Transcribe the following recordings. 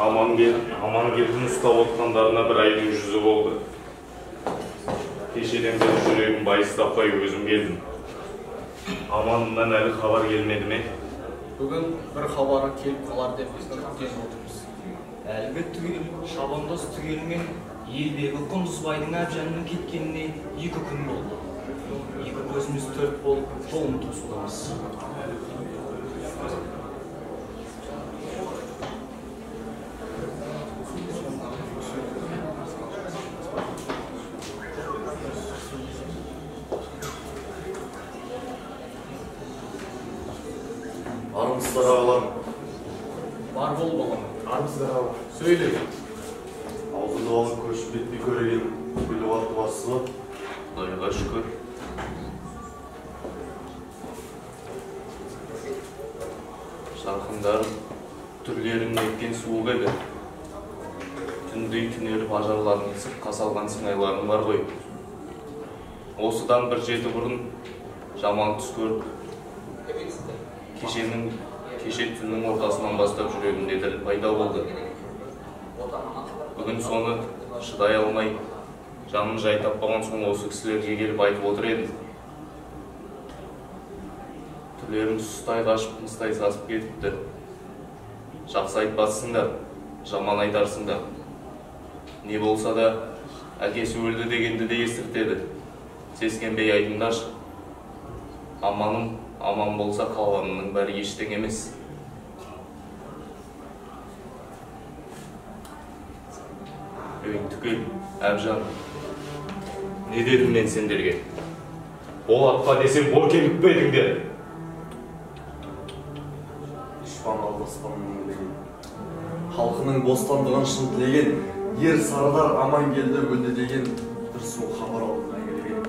Амангелдин ұстап отқандарына бір айдың жүзі болды. Кешеден бері жүрегім байыз таппай өзім келдім. Аманынан әлі хабар келмеді ме? Бүгін бір хабары келіп қалар деп күткен отырмыз. Әлгі түгел, шабандоз түгелмен елдегі Құндызбайдың Әбжанның кеткеніне 2 күн болды. 2 көзіміз төрт болып жолын тосудамыз. Армысыздар ағалар. Бар бол балам. Армысыздар ағалар. Сөйле. Аузы дуалы көшіп бетпей көреген күлі уақыт барсыз ба? Құдайға шүкір. Жарқындарым түрлерін еткен суық еді. Түндей түнеріп ажарларын сыртқа салған сыңайларың бар ғой. Осыдан бір жеті бұрын жаман түс көріп, кеше түннің ортасынан бастап жүрегімде діл пайда болды. Бүгін соны шыдай алмай, жанын жай таппаған соң осы кісілерге келіп айтып отыр едім. Түрлерім сұстай қашып, мыстай сасып кетіпті. Жақсы айтпассыңдар, жаман айтарсыңдар. Не болса да, әкесі өлді дегенді де естіртеді. Сескенбей айтыңдаршы. Аманым аман болса қалғанының бәрі ештеңе емес. Ей түгел, Әбжан, не дедім мен сендерге? Болатқа десем боркемік пе едіңдер? Дұшпан алдаспанның деген, халқының бостандығын шын тілеген, ер сардар Амангелді өлді деген бір суық хабар алдым әңгілеген.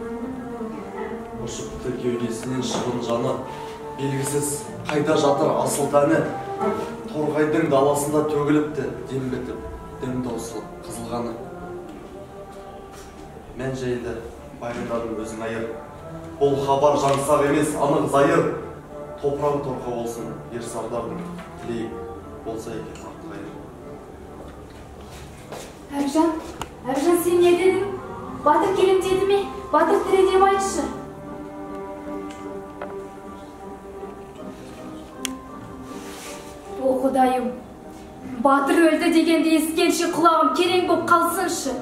Ұшыпты кеудесінен шығын жаны, белгісіз қайда жатыр асыл тәні. Торғайдың даласында төгіліпті, дем бітіп, дем таусылып қызылғаны. Мен жайлы байырдадым өзің айыр. Бұл хабар жаңсақ емес, анық зайыр. Топырағы торқа болсын, ер сардардың тілейі болса екен артық айыр. Әбжан, сен не дедің? Батыр келем деді ме? Батыр тірі деп айтшы. О Құдайым, батыр өлді дегенде ескенше құлағым керең боп қалсыншы.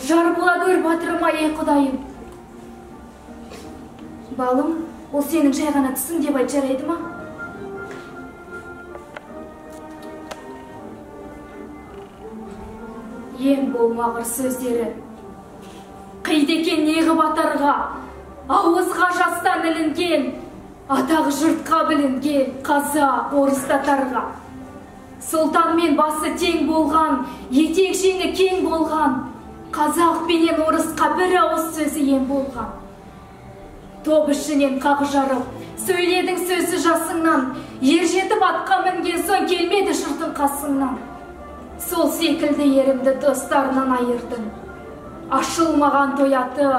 Жар бола көр батырыма, ей Құдайым. Балым, ол сенің жай ғана түсің деп айт жарайды ма? Ең болмағыр сөздері. Қиды екен неғі батырға, ауызға жастан ілінген, атағы жұртқа білінген қазақ, орыс татарға. Сұлтан мен басы тең болған, етек жеңі кең болған, қазақ пенен орысқа бір ауыз сөзі ем болған. Топ ішінен қақ жарып, сөйледің сөзі жасыңнан, ер жетіп атқа мінген соң келмеді жұртың қасыңнан. Сол секілді ерімді достарынан айырдың. Ашылмаған тояты,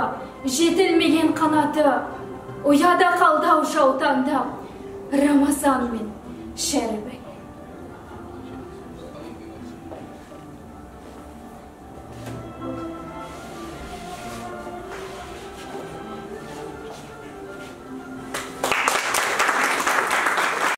жетілмеген қанаты, ұяда қалды ау жаутаңда, Рамазан мен Шәрібай.